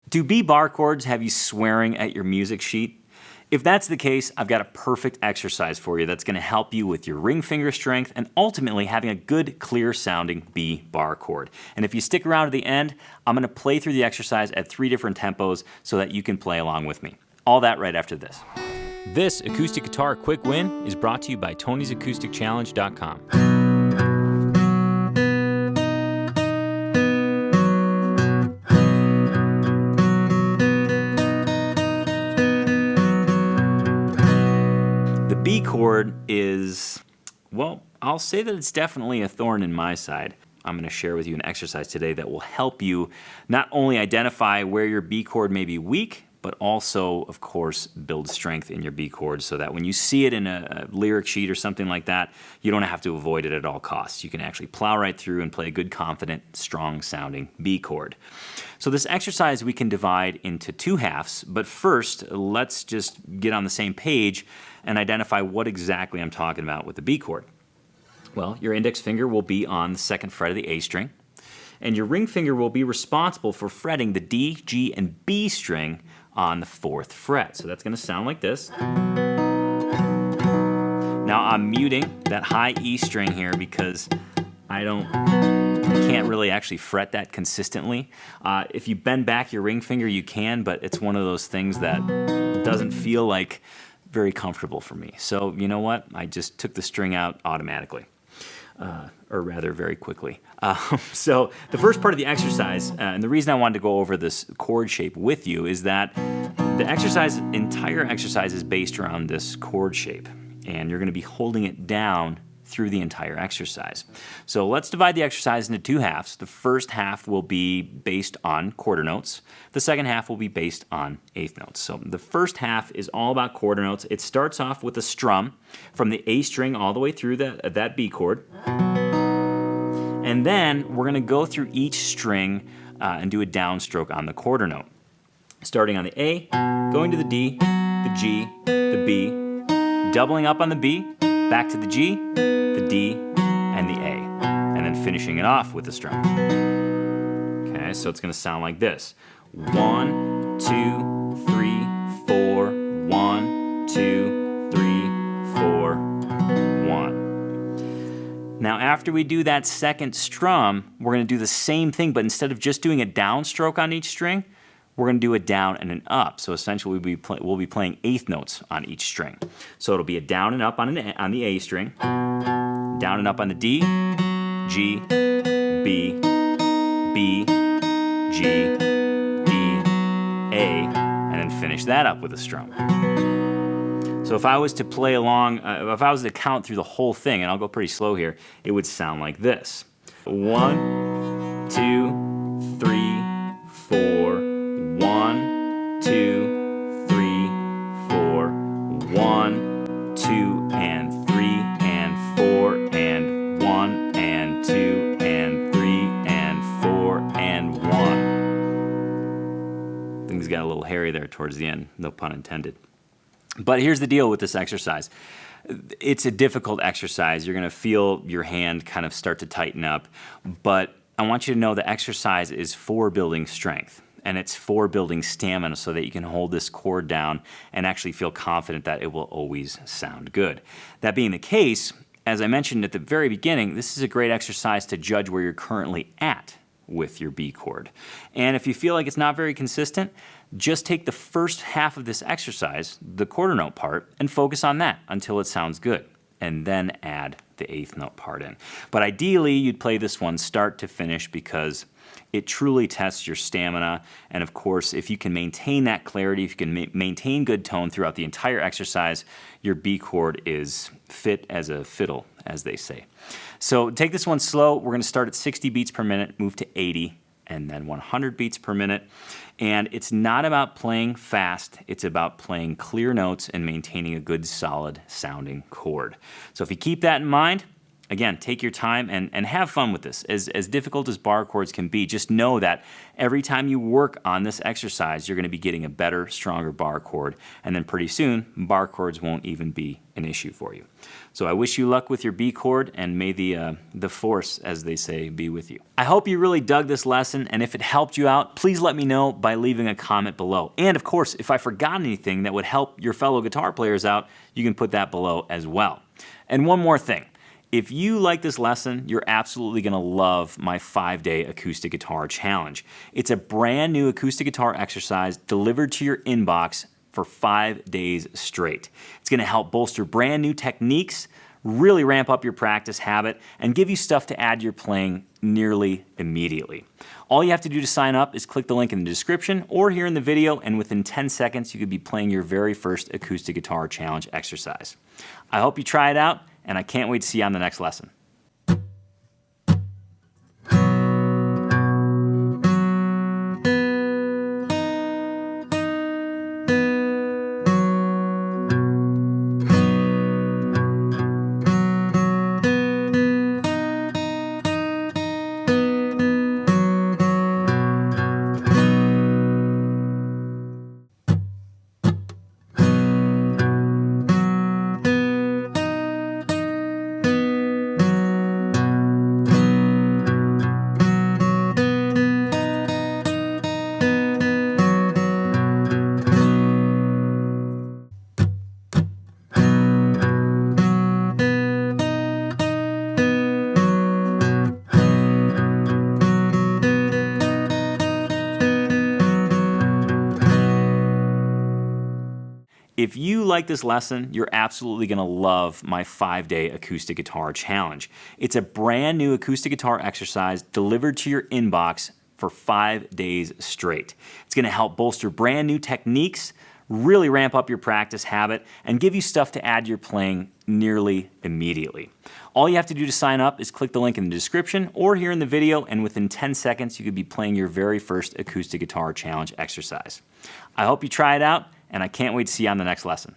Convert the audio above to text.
Do B bar chords have you swearing at your music sheet? If that's the case, I've got a perfect exercise for you that's going to help you with your ring finger strength and ultimately having a good, clear sounding B bar chord. And if you stick around to the end, I'm going to play through the exercise at 3 different tempos so that you can play along with me. All that right after this. This acoustic guitar quick win is brought to you by Tony'sAcousticChallenge.com. B chord is, well, I'll say that it's definitely a thorn in my side. I'm going to share with you an exercise today that will help you not only identify where your B chord may be weak, but also, of course, build strength in your B chord so that when you see it in a lyric sheet or something like that, you don't have to avoid it at all costs. You can actually plow right through and play a good, confident, strong-sounding B chord. So this exercise we can divide into 2 halves, but first, let's just get on the same page and identify what exactly I'm talking about with the B chord. Well, your index finger will be on the 2nd fret of the A string, and your ring finger will be responsible for fretting the D, G, and B string on the 4th fret. So that's going to sound like this. Now I'm muting that high E string here because I can't really actually fret that consistently. If you bend back your ring finger, you can, but it's one of those things that doesn't feel like very comfortable for me. So you know what? I just took the string out automatically. Or rather very quickly. So the first part of the exercise, and the reason I wanted to go over this chord shape with you is that the entire exercise is based around this chord shape, and you're going to be holding it down through the entire exercise. So let's divide the exercise into 2 halves. The first half will be based on quarter notes. The second half will be based on eighth notes. So the first half is all about quarter notes. It starts off with a strum from the A string all the way through that B chord. And then we're going to go through each string and do a downstroke on the quarter note. Starting on the A, going to the D, the G, the B, doubling up on the B, back to the G, the D, and the A, and then finishing it off with the strum. Okay, so it's going to sound like this. 1, 2, 3, 4, 1, 2, 3, 4, 1. Now after we do that second strum, we're going to do the same thing, but instead of just doing a downstroke on each string, we're going to do a down and an up. So essentially we'll be playing eighth notes on each string. So it'll be a down and up on the A string, down and up on the D, G, B, B, G, D, A, and then finish that up with a strum. So if I was to play along, if I was to count through the whole thing, and I'll go pretty slow here, it would sound like this. 1, 2, 3, 4, 1, 2, 3, 4, 1, 2, and 3, and 4, and 1, and 2, and 3, and 4, and 1. Things got a little hairy there towards the end, no pun intended. But here's the deal with this exercise. It's a difficult exercise. You're going to feel your hand kind of start to tighten up, but I want you to know the exercise is for building strength. And it's for building stamina so that you can hold this chord down and actually feel confident that it will always sound good. That being the case, as I mentioned at the very beginning, this is a great exercise to judge where you're currently at with your B chord. And if you feel like it's not very consistent, just take the first half of this exercise, the quarter note part, and focus on that until it sounds good, and then add the eighth note part in. But ideally, you'd play this one start to finish because it truly tests your stamina, and of course, if you can maintain that clarity, if you can maintain good tone throughout the entire exercise, your B chord is fit as a fiddle, as they say. So take this one slow. We're going to start at 60 beats per minute, move to 80, and then 100 beats per minute. And it's not about playing fast, it's about playing clear notes and maintaining a good, solid sounding chord. So if you keep that in mind, again, take your time and have fun with this. As difficult as bar chords can be, just know that every time you work on this exercise, you're going to be getting a better, stronger bar chord. And then pretty soon, bar chords won't even be an issue for you. So I wish you luck with your B chord, and may the force, as they say, be with you. I hope you really dug this lesson, and if it helped you out, please let me know by leaving a comment below. And of course, if I forgot anything that would help your fellow guitar players out, you can put that below as well. And one more thing. If you like this lesson, you're absolutely going to love my 5-day acoustic guitar challenge. It's a brand new acoustic guitar exercise delivered to your inbox for 5 days straight. It's going to help bolster brand new techniques, really ramp up your practice habit, and give you stuff to add to your playing nearly immediately. All you have to do to sign up is click the link in the description or here in the video, and within 10 seconds you could be playing your very first acoustic guitar challenge exercise. I hope you try it out, and I can't wait to see you on the next lesson. If you like this lesson, you're absolutely going to love my 5-day acoustic guitar challenge. It's a brand new acoustic guitar exercise delivered to your inbox for 5 days straight. It's going to help bolster brand new techniques, really ramp up your practice habit, and give you stuff to add to your playing nearly immediately. All you have to do to sign up is click the link in the description or here in the video, and within 10 seconds you could be playing your very first acoustic guitar challenge exercise. I hope you try it out, and I can't wait to see you on the next lesson.